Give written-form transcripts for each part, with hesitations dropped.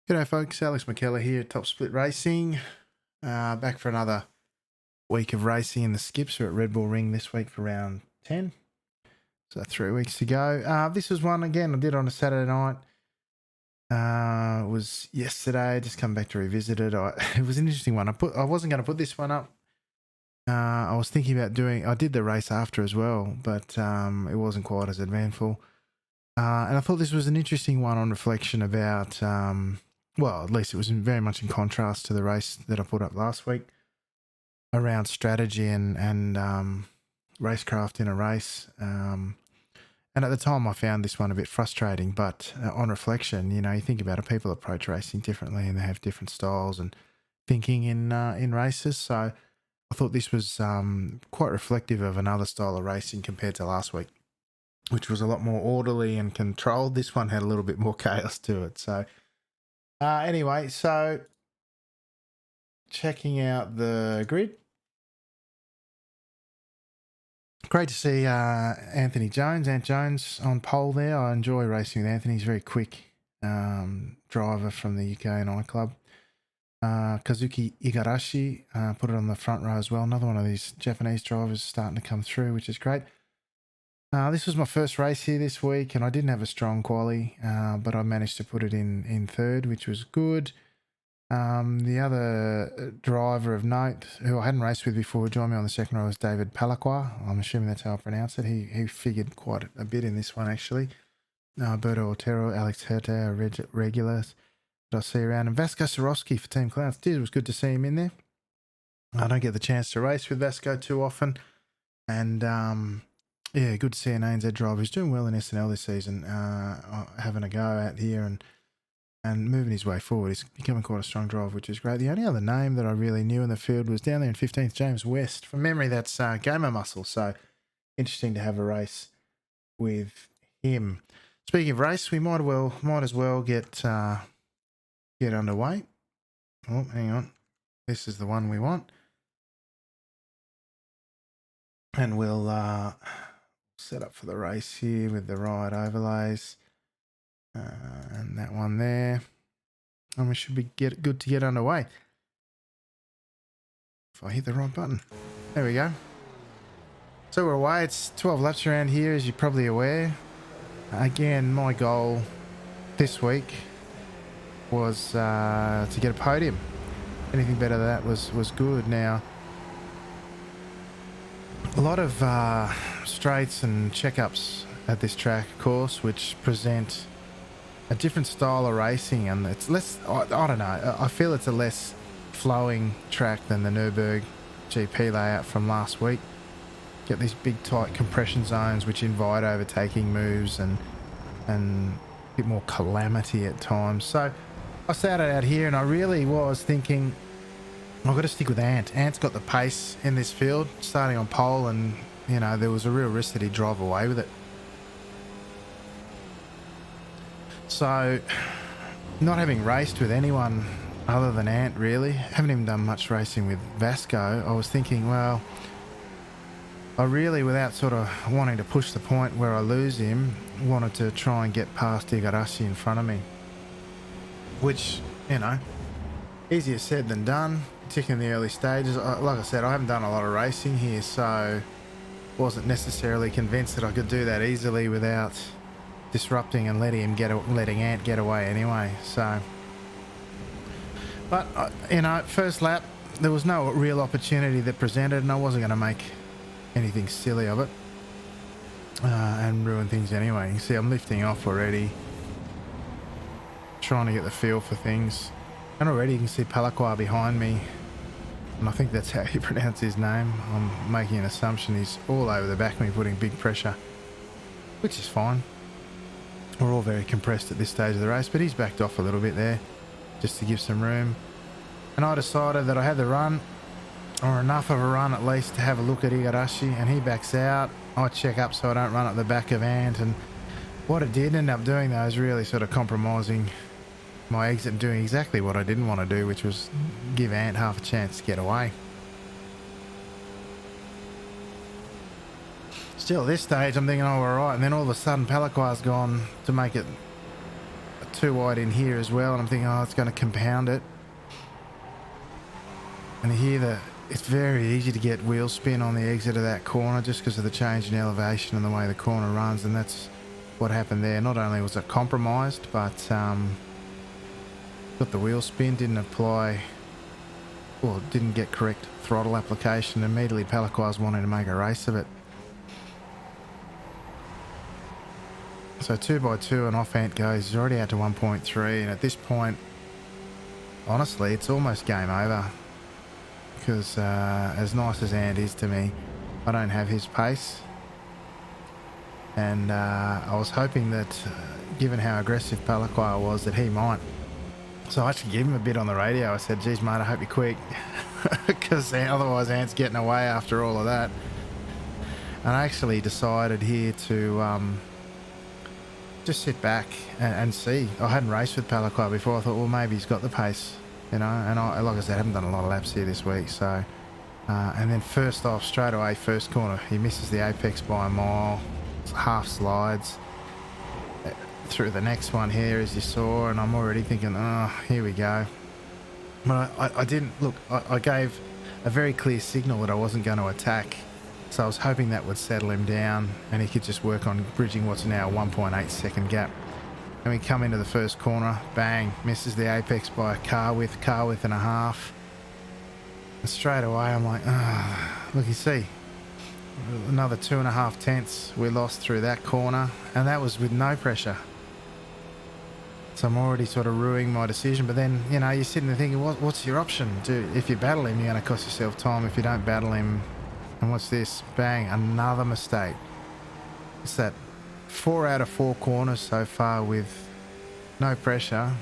G'day folks, Alex McKellar here, Top Split Racing. Back for another week of racing in the skips. We're at Red Bull Ring this week for round 10. So 3 weeks to go. This was one, again, I did on a Saturday night. It was yesterday, just come back to revisit it. It was an interesting one. I wasn't going to put this one up. I was thinking about I did the race after as well, but it wasn't quite as eventful. And I thought this was an interesting one on reflection about... well, at least it was very much in contrast to the race that I put up last week around strategy and racecraft in a race. And at the time, I found this one a bit frustrating. But on reflection, you think about it, people approach racing differently and they have different styles and thinking in races. So I thought this was quite reflective of another style of racing compared to last week, which was a lot more orderly and controlled. This one had a little bit more chaos to it. So... anyway, so checking out the grid. Great to see Ant Jones on pole there. I enjoy racing with Anthony. He's a very quick driver from the UK and I Club. Kazuki Igarashi put it on the front row as well. Another one of these Japanese drivers starting to come through, which is great. This was my first race here this week, and I didn't have a strong quali, but I managed to put it in third, which was good. The other driver of note, who I hadn't raced with before, who joined me on the second row, was David Palaqua. I'm assuming that's how I pronounce it. He figured quite a bit in this one, actually. Alberto Otero, Alex Herta, regulars that I see around, and Vasco Sorosky for Team Clouds. It was good to see him in there. I don't get the chance to race with Vasco too often, and... yeah, good to see an ANZ driver who's doing well in SNL this season, having a go out here and moving his way forward. He's becoming quite a strong driver, which is great. The only other name that I really knew in the field was down there in 15th, James West. From memory, that's Gamer Muscle, so interesting to have a race with him. Speaking of race, we might as well get underway. Oh, hang on. This is the one we want. And we'll... set up for the race here with the right overlays and that one there, and we should be good to get underway. If I hit the right button, there we go. So we're away. It's 12 laps around here, as you're probably aware. Again, my goal this week was to get a podium. Anything better than that was good. Now, a lot of straights and checkups at this track, of course, which present a different style of racing, and it's less, I don't know, I feel it's a less flowing track than the Nürburgring GP layout from last week. Get these big tight compression zones which invite overtaking moves and a bit more calamity at times. So I started out here and I really was thinking, I've got to stick with Ant. Ant's got the pace in this field, starting on pole, and, there was a real risk that he'd drive away with it. So, not having raced with anyone other than Ant, really, haven't even done much racing with Vasco, I was thinking, well, I really, without sort of wanting to push the point where I lose him, wanted to try and get past Igarashi in front of me. Which, easier said than done, particularly in the early stages. Like I said, I haven't done a lot of racing here, so wasn't necessarily convinced that I could do that easily without disrupting and letting Ant get away anyway. So, but first lap there was no real opportunity that presented, and I wasn't going to make anything silly of it and ruin things anyway. You see, I'm lifting off already, trying to get the feel for things. And already you can see Palaqua behind me, and I think that's how you pronounce his name. I'm making an assumption he's all over the back of me, putting big pressure, which is fine. We're all very compressed at this stage of the race, but he's backed off a little bit there just to give some room. And I decided that I had the run, or enough of a run at least, to have a look at Igarashi, and he backs out. I check up so I don't run up the back of Ant, and what it did end up doing though is really sort of compromising my exit and doing exactly what I didn't want to do, which was give Ant half a chance to get away. Still, at this stage, I'm thinking, oh, all right. And then all of a sudden, Palaqua's gone to make it a too wide in here as well, and I'm thinking, oh, it's going to compound it. And here it's very easy to get wheel spin on the exit of that corner just because of the change in elevation and the way the corner runs, and that's what happened there. Not only was it compromised, but got the wheel spin, didn't apply, or didn't get correct throttle application. Immediately Palaquai was wanting to make a race of it. So 2x2 and off Ant goes. He's already out to 1.3, and at this point, honestly, it's almost game over. Because as nice as Ant is to me, I don't have his pace. And I was hoping that, given how aggressive Palaquai was, that he might. So I actually gave him a bit on the radio. I said, geez, mate, I hope you're quick. Because otherwise Ant's getting away after all of that. And I actually decided here to just sit back and see. I hadn't raced with Palaquai before. I thought, well, maybe he's got the pace, you know. And like I said, I haven't done a lot of laps here this week. So, and then first off, straight away, first corner, he misses the apex by a mile. Half slides through the next one here, as you saw, and I'm already thinking, oh, here we go. But I didn't look. I gave a very clear signal that I wasn't going to attack, so I was hoping that would settle him down and he could just work on bridging what's now a 1.8 second gap. And we come into the first corner, bang, misses the apex by a car width and a half. And straight away I'm like, look, you see, another 2.5 tenths we lost through that corner, and that was with no pressure. So I'm already sort of ruining my decision. But then, you know, you're sitting there thinking, what's your option? If you battle him, you're going to cost yourself time. If you don't battle him, and what's this? Bang, another mistake. It's that 4 out of 4 corners so far with no pressure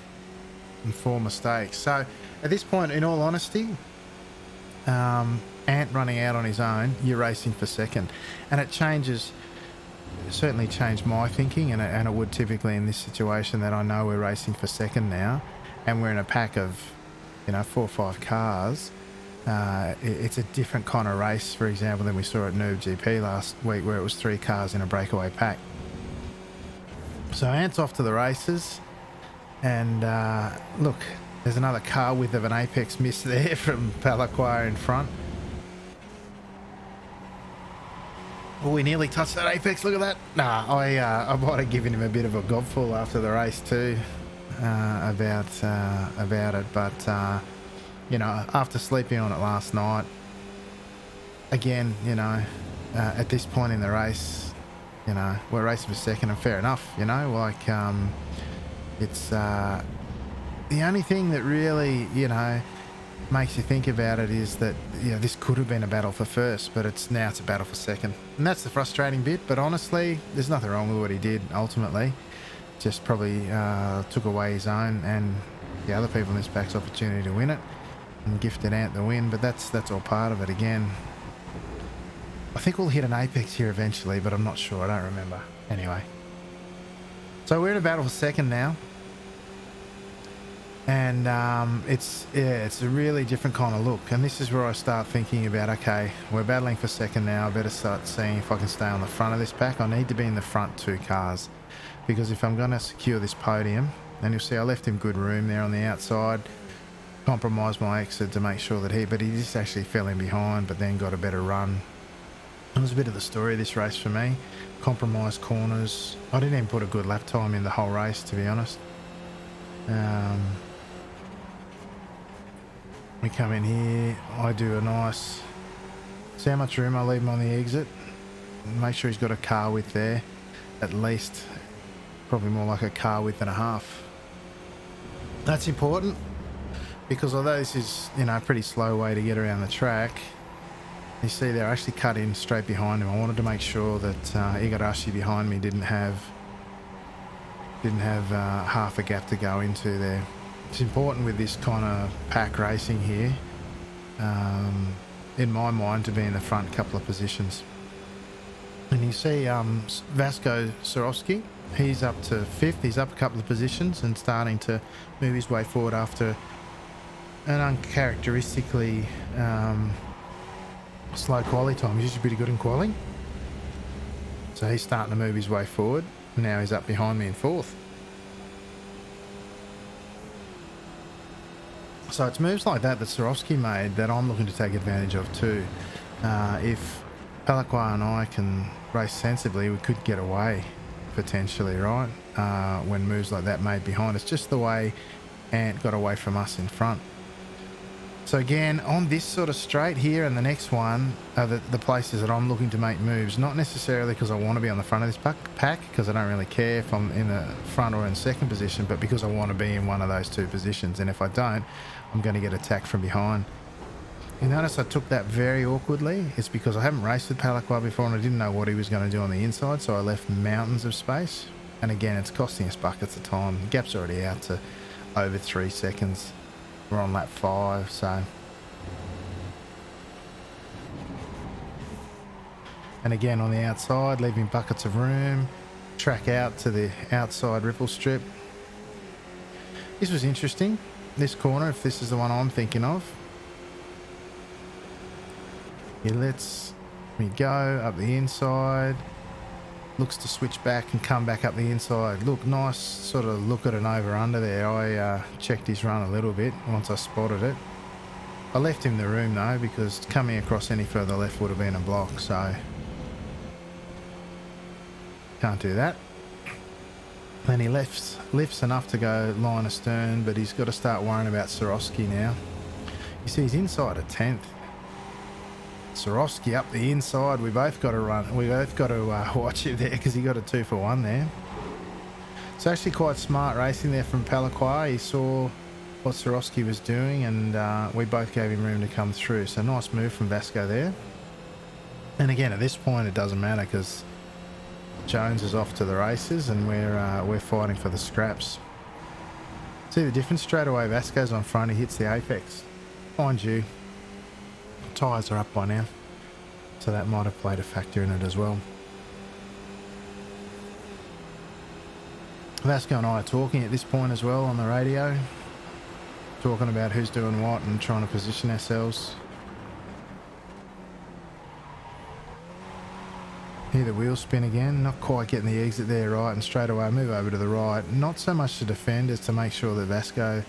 and 4 mistakes. So at this point, in all honesty, Ant running out on his own, you're racing for second. And it certainly changed my thinking, and it would typically in this situation, that I know we're racing for second now, and we're in a pack of, you know, 4 or 5 cars. It's a different kind of race, for example, than we saw at Noob GP last week, where it was 3 cars in a breakaway pack. So Ant's off to the races, and look, there's another car width of an apex miss there from Palaquai in front. Oh, we nearly touched that apex. Look at that. Nah, I might have given him a bit of a gobful after the race too, about it. But you know, after sleeping on it last night, again, you know, at this point in the race, you know, we're racing for second, and fair enough. You know, like it's the only thing that really, you know, makes you think about it is that, you know, this could have been a battle for first, but now it's a battle for second, and that's the frustrating bit. But honestly, there's nothing wrong with what he did ultimately. Just probably took away his own and the other people in this pack's opportunity to win it, and gifted Ant the win. But that's all part of it. Again, I think we'll hit an apex here eventually, but I'm not sure. I don't remember. Anyway, so we're in a battle for second now. And it's a really different kind of look, and this is where I start thinking about, okay, we're battling for second now. I better start seeing if I can stay on the front of this pack. I need to be in the front 2 cars, because if I'm going to secure this podium, and you'll see I left him good room there on the outside, compromised my exit to make sure that but he just actually fell in behind, but then got a better run. It was a bit of the story of this race for me. Compromised corners. I didn't even put a good lap time in the whole race, to be honest. We come in here, I do a nice, see how much room I leave him on the exit, make sure he's got a car width there, at least, probably more like a car width and a half. That's important, because although this is, you know, a pretty slow way to get around the track, you see there I actually cut in straight behind him. I wanted to make sure that Igarashi behind me didn't have half a gap to go into there. It's important with this kind of pack racing here, in my mind, to be in the front couple of positions. And you see Vasco Sorowski, he's up to 5th. He's up a couple of positions and starting to move his way forward after an uncharacteristically slow quali time. He's usually pretty good in quali. So he's starting to move his way forward. Now he's up behind me in 4th. So it's moves like that Swarovski made that I'm looking to take advantage of too. If Palaqua and I can race sensibly, we could get away potentially, right? When moves like that made behind us, just the way Ant got away from us in front. So again, on this sort of straight here and the next one are the places that I'm looking to make moves, not necessarily because I want to be on the front of this pack, because I don't really care if I'm in the front or in second position, but because I want to be in one of those two positions. And if I don't, I'm going to get attacked from behind. You notice I took that very awkwardly. It's because I haven't raced with Palaqua before and I didn't know what he was going to do on the inside, so I left mountains of space. And again, it's costing us buckets of time. The gap's already out to over 3 seconds. We're on lap 5, so. And again, on the outside, leaving buckets of room. Track out to the outside ripple strip. This was interesting. This corner, if this is the one I'm thinking of. He lets me go up the inside. Looks to switch back and come back up the inside. Look, nice sort of look at an over-under there. I checked his run a little bit once I spotted it. I left him the room though, because coming across any further left would have been a block, so can't do that. And he lifts enough to go line astern, but he's got to start worrying about Swarovski now. You see he's inside a 10th. Swarovski up the inside. We both got to run. We both got to watch it there because he got a 2 for 1 there. It's actually quite smart racing there from Palaqua. He saw what Swarovski was doing, and we both gave him room to come through. So nice move from Vasco there. And again, at this point, it doesn't matter because Jones is off to the races, and we're fighting for the scraps. See the difference straight away. Vasco's on front. He hits the apex. Mind you, tyres are up by now, so that might have played a factor in it as well. Vasco and I are talking at this point as well on the radio, talking about who's doing what and trying to position ourselves. Hear the wheel spin again, not quite getting the exit there right, and straight away move over to the right. Not so much to defend as to make sure that Vasco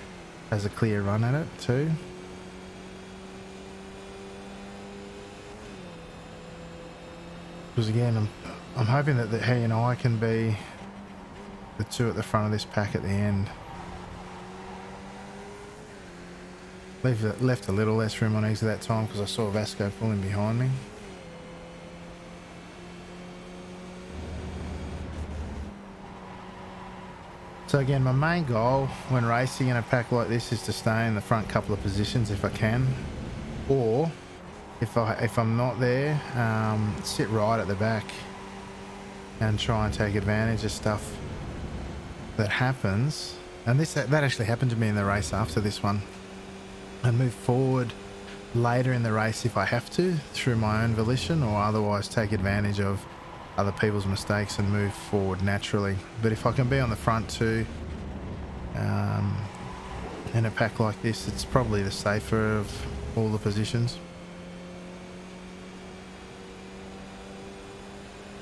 has a clear run at it too. Because again, I'm hoping that he and I can be the two at the front of this pack at the end. Left a little less room on exit that time because I saw Vasco pulling behind me. So again, my main goal when racing in a pack like this is to stay in the front couple of positions if I can, or if I'm not there, sit right at the back and try and take advantage of stuff that happens. And that actually happened to me in the race after this one, and move forward later in the race if I have to through my own volition, or otherwise take advantage of other people's mistakes and move forward naturally. But if I can be on the front too, in a pack like this, it's probably the safer of all the positions.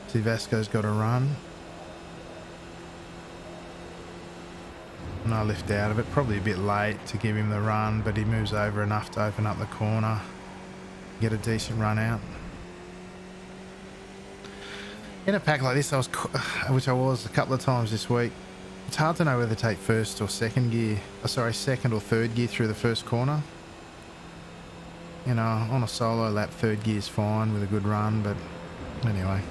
See, Vasco's got a run, and I lift out of it, probably a bit late to give him the run, but he moves over enough to open up the corner, get a decent run out. In a pack like this, which I was a couple of times this week, it's hard to know whether to take first or second or third gear through the first corner. You know, on a solo lap, third gear is fine with a good run, but anyway.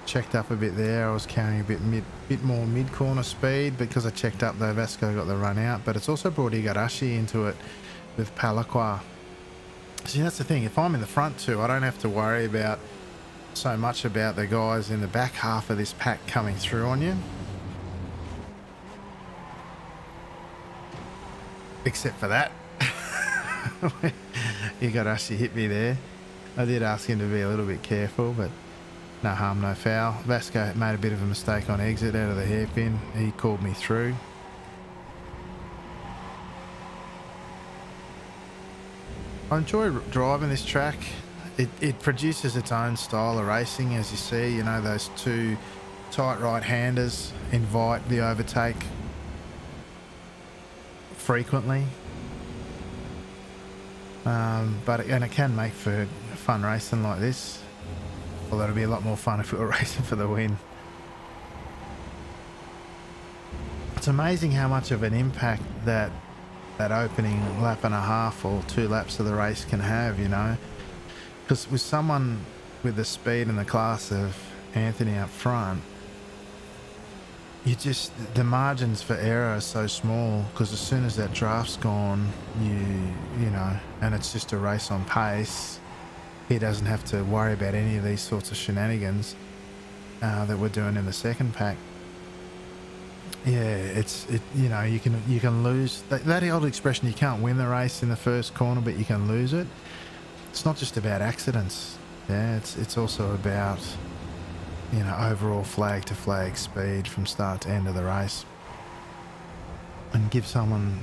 Checked up a bit there. I was carrying a bit more mid-corner speed because I checked up though. Vasco got the run out, but it's also brought Igarashi into it with Palaqua. See, that's the thing. If I'm in the front too, I don't have to worry about so much about the guys in the back half of this pack coming through on you. Except for that. Igarashi hit me there. I did ask him to be a little bit careful, but no harm, no foul. Vasco made a bit of a mistake on exit out of the hairpin. He called me through. I enjoy driving this track. It produces its own style of racing, as you see. You know, those two tight right-handers invite the overtake. frequently. But it can make for fun racing like this. Although it'd be a lot more fun if we were racing for the win. It's amazing how much of an impact that opening lap and a half or 2 laps of the race can have, you know. Because with someone with the speed and the class of Anthony up front, the margins for error are so small, because as soon as that draft's gone, you know, and it's just a race on pace, he doesn't have to worry about any of these sorts of shenanigans that we're doing in the second pack. Yeah, you know, you can lose that old expression, you can't win the race in the first corner, but you can lose it. It's not just about accidents. Yeah, it's also about, you know, overall flag to flag speed from start to end of the race. And give someone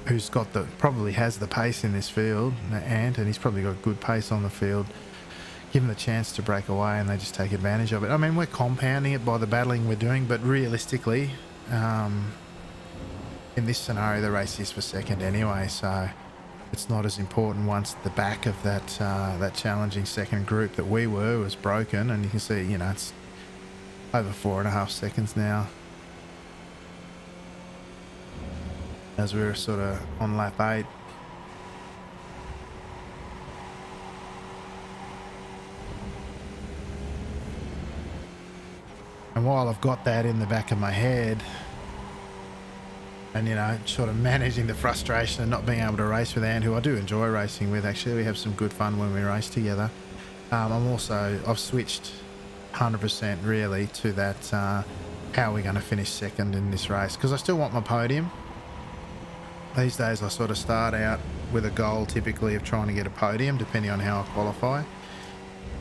who's got probably has the pace in this field, and he's probably got good pace on the field, give them the chance to break away, and they just take advantage of it. I mean, we're compounding it by the battling we're doing, but realistically, in this scenario, the race is for second anyway, so it's not as important once the back of that challenging second group that we were was broken. And you can see, you know, it's over 4.5 seconds now as we're sort of on lap 8. And while I've got that in the back of my head, and, you know, sort of managing the frustration of not being able to race with Anne, who I do enjoy racing with, actually. We have some good fun when we race together. I've switched 100% really to that, how we're going to finish second in this race, because I still want my podium. These days I sort of start out with a goal typically of trying to get a podium, depending on how I qualify.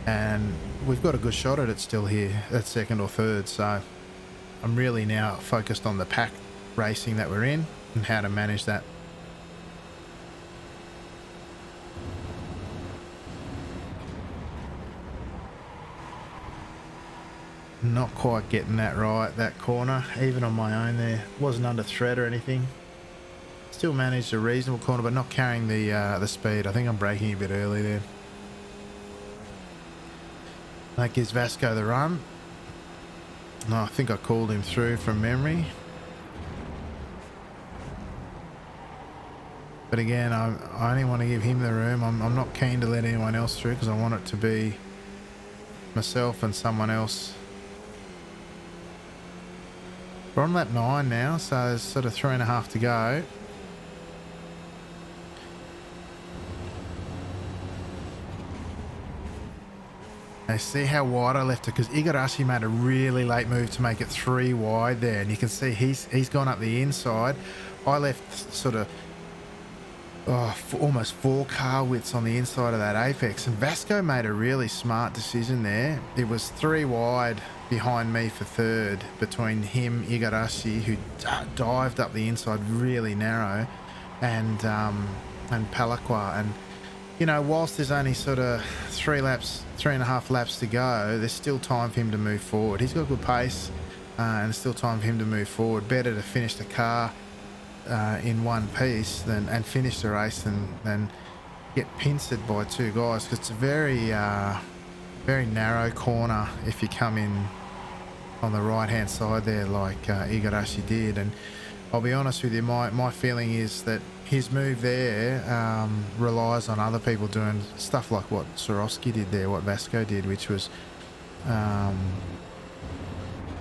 And we've got a good shot at it still here, at second or third, so I'm really now focused on the pack racing that we're in and how to manage that. Not quite getting that right, that corner, even on my own there. Wasn't under threat or anything. Still managed a reasonable corner, but not carrying the speed. I think I'm braking a bit early there. That gives Vasco the run. No, I think I called him through from memory. But again, I only want to give him the room. I'm not keen to let anyone else through, because I want it to be myself and someone else. We're on lap 9 now, so there's sort of 3.5 to go. Now see how wide I left it, because Igarashi made a really late move to make it 3 wide there, and you can see he's gone up the inside. I left sort of almost 4 car widths on the inside of that apex, and Vasco made a really smart decision there. It was 3 wide behind me for third, between him, Igarashi, who dived up the inside really narrow, and Palaqua. And, you know, whilst there's only sort of 3.5 laps to go, there's still time for him to move forward. He's got good pace, and there's still time for him to move forward. Better to finish the car in one piece and finish the race than get pincered by 2 guys, because it's a very narrow corner if you come in on the right hand side there like Igarashi did. And I'll be honest with you, my feeling is that his move there relies on other people doing stuff like what Swarovski did there, what Vasco did, which was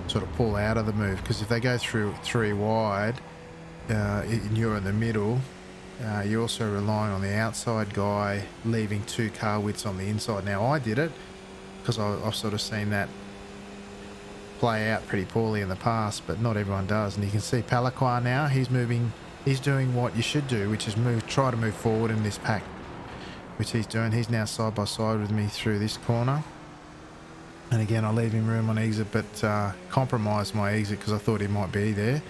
sort of pull out of the move, because if they go through 3 wide and you're in the middle, you're also relying on the outside guy leaving 2 car widths on the inside. Now I did it because I've sort of seen that play out pretty poorly in the past, but not everyone does. And you can see Palaqua now, he's doing what you should do, which is try to move forward in this pack, which he's doing. He's now side by side with me through this corner. And again, I leave him room on exit, but compromised my exit because I thought he might be there,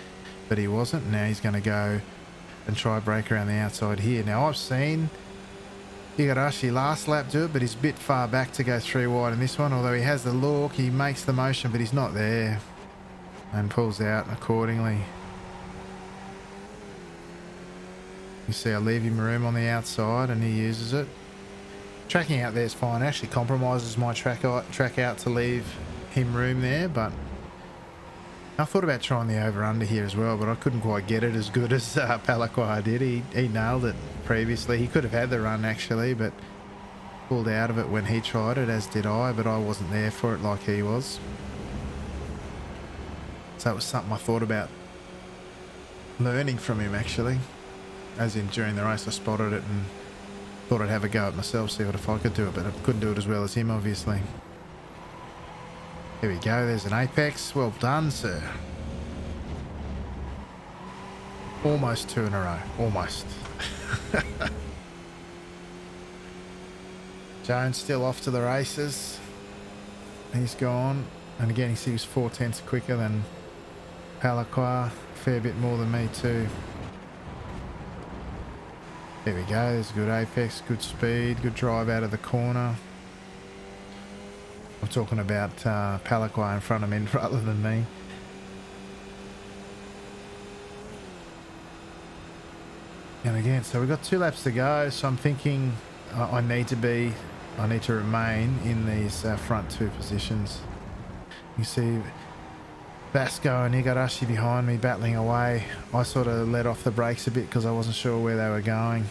but he wasn't. Now he's going to go and try break around the outside here. Now I've seen Igarashi last lap do it, but he's a bit far back to go 3 wide in this one. Although he has the look, he makes the motion, but he's not there, and pulls out accordingly. You see I leave him room on the outside and he uses it. Tracking out there is fine. It actually compromises my track out to leave him room there, but I thought about trying the over-under here as well, but I couldn't quite get it as good as Palaquai did. He nailed it previously. He could have had the run actually, but pulled out of it when he tried it, as did I, but I wasn't there for it like he was. So it was something I thought about learning from him actually. As in during the race I spotted it and thought I'd have a go at myself, see what if I could do it, but I couldn't do it as well as him obviously. Here we go, there's an apex. Well done, sir. Almost 2 in a row. Almost. Jones still off to the races. He's gone. And again, he was 4/10 quicker than Palaquai. Fair bit more than me too. There we go, there's a good apex, good speed, good drive out of the corner. I'm talking about Palaquai in front of me rather than me. And again, so we've got 2 laps to go, so I'm thinking I need to remain in these front 2 positions. You see Vasco and Igarashi behind me battling away. I sort of let off the brakes a bit because I wasn't sure where they were going.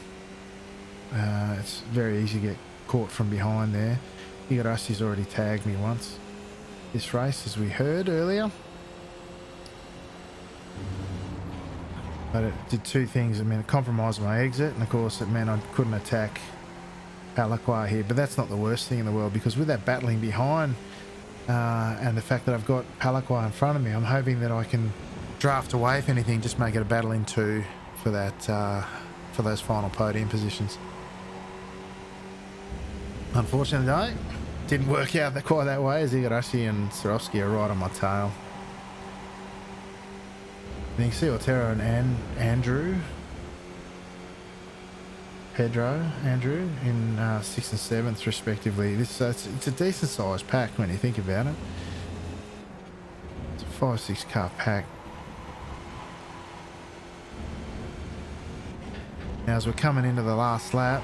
It's very easy to get caught from behind there. Igarashi's already tagged me once this race, as we heard earlier. But it did 2 things. I mean, it compromised my exit, and of course it meant I couldn't attack Palaquai here. But that's not the worst thing in the world, because with that battling behind and the fact that I've got Palaquai in front of me, I'm hoping that I can draft away, if anything, just make it a battle in 2 for that for those final podium positions. Unfortunately though, didn't work out quite that way, as Igarashi and Swarovski are right on my tail. And you can see Otero and Andrew in 6th and 7th respectively. It's a decent sized pack when you think about it. It's a 5-6 car pack. Now as we're coming into the last lap,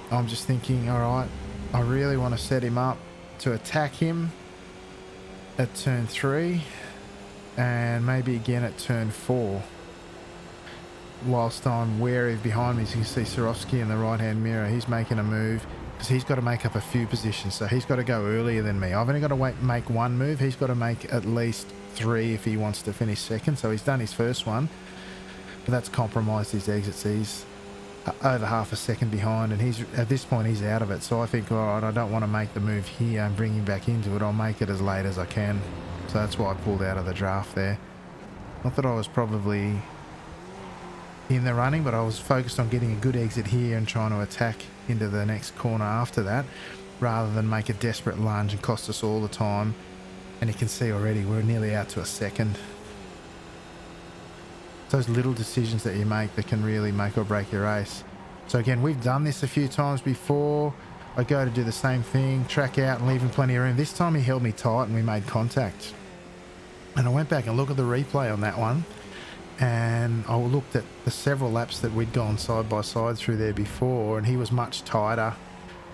I'm just thinking, alright, I really want to set him up to attack him at turn 3 and maybe again at turn 4, whilst I'm wary of behind me. As you can see Swarovski in the right hand mirror, he's making a move because he's got to make up a few positions, so he's got to go earlier than me. I've only got to make 1 move, he's got to make at least 3 if he wants to finish second. So he's done his first one, but that's compromised his exits. He's over half a second behind, and he's at this point he's out of it. So I think, alright, I don't want to make the move here and bring him back into it. I'll make it as late as I can. So that's why I pulled out of the draft there. Not that I was probably in the running, but I was focused on getting a good exit here and trying to attack into the next corner after that, rather than make a desperate lunge and cost us all the time. And you can see already we're nearly out to a second. Those little decisions that you make that can really make or break your race. So again, we've done this a few times before. I go to do the same thing, track out and leave him plenty of room. This time he held me tight and we made contact. And I went back and looked at the replay on that one, and I looked at the several laps that we'd gone side by side through there before, and he was much tighter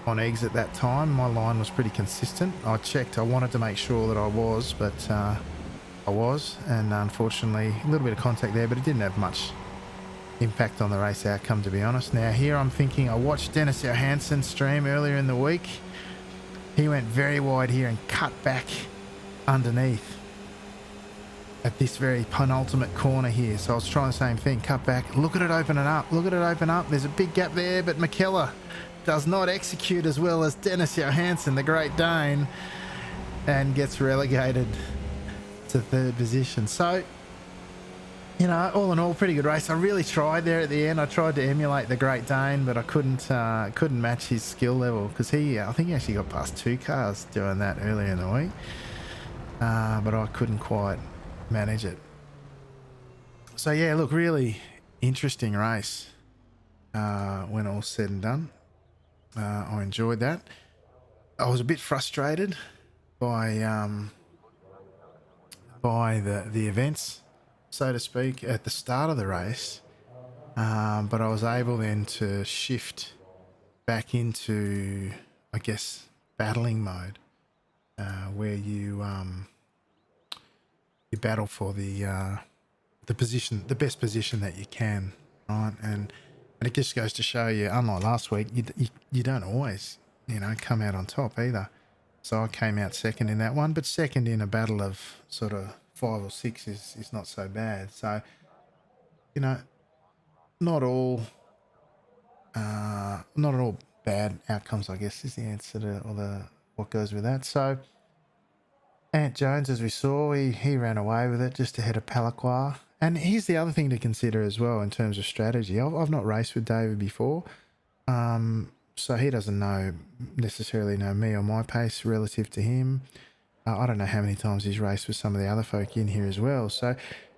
on exit that time. My line was pretty consistent. I checked, I wanted to make sure that I was, but I was, and unfortunately a little bit of contact there, but it didn't have much impact on the race outcome, to be honest. Now here I'm thinking, I watched Dennis Johansson's stream earlier in the week. He went very wide here and cut back underneath at this very penultimate corner here. So I was trying the same thing, cut back, look at it opening up, look at it open up. There's a big gap there, but McKellar does not execute as well as Dennis Johansson, the Great Dane, and gets relegated to 3rd position. So, you know, all in all, pretty good race. I really tried there at the end. I tried to emulate the Great Dane, but I couldn't match his skill level, because I think he actually got past 2 cars doing that earlier in the week, but I couldn't quite manage it. So yeah, look, really interesting race when all's said and done. I enjoyed that. I was a bit frustrated by the events, so to speak, at the start of the race. But I was able then to shift back into, I guess, battling mode, where you battle for the position, the best position that you can, right? And it just goes to show you, unlike last week, you don't always, come out on top either. So I came out second in that one, but second in a battle of sort of 5 or 6 is not so bad. So, you know, not all not at all bad outcomes, I guess, is the answer to what goes with that. So Ant Jones, as we saw, he ran away with it just ahead of Palaqua. And here's the other thing to consider as well in terms of strategy. I've not raced with David before, so he doesn't necessarily know me or my pace relative to him. I don't know how many times he's raced with some of the other folk in here as well. So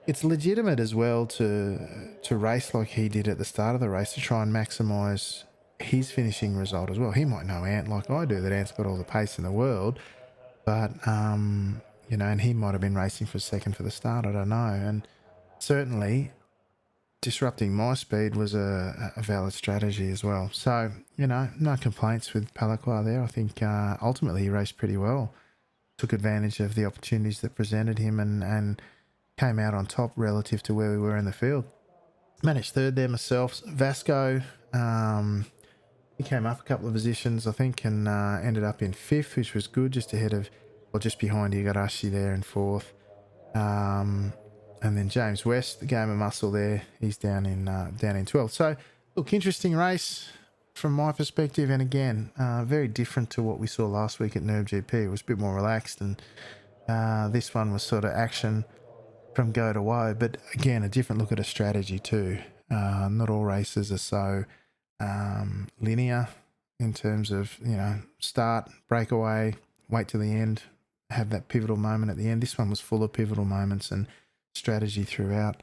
it's legitimate as well to race like he did at the start of the race to try and maximise his finishing result as well. He might know Ant like I do, that Ant's got all the pace in the world, but and he might have been racing for second for the start. I don't know. And certainly disrupting my speed was a valid strategy as well. So, no complaints with Palaqua there. I think ultimately he raced pretty well. Took advantage of the opportunities that presented him and came out on top relative to where we were in the field. Managed third there myself. Vasco, he came up a couple of positions, I think, and ended up in fifth, which was good, just ahead of, or just behind Igarashi there in fourth. And then James West, the game of muscle there, he's down in 12th. So, look, interesting race from my perspective, and again, very different to what we saw last week at Nerve GP. It was a bit more relaxed, and this one was sort of action from go to woe, but again, a different look at a strategy too. Not all races are so linear in terms of, start, breakaway, wait till the end, have that pivotal moment at the end. This one was full of pivotal moments and strategy throughout,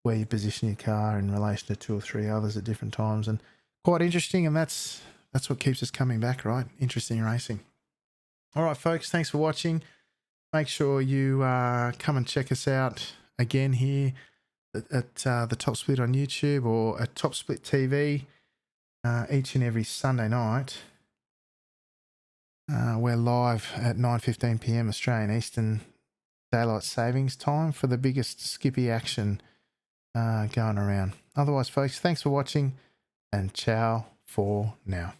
where you position your car in relation to 2 or 3 others at different times, and quite interesting. And that's what keeps us coming back, right? Interesting racing. All right, folks, thanks for watching. Make sure you come and check us out again here at the Top Split on YouTube or at Top Split TV each and every Sunday night. We're live at 9:15 p.m. Australian Eastern Daylight Savings Time for the biggest Skippy action going around. Otherwise, folks, thanks for watching, and ciao for now.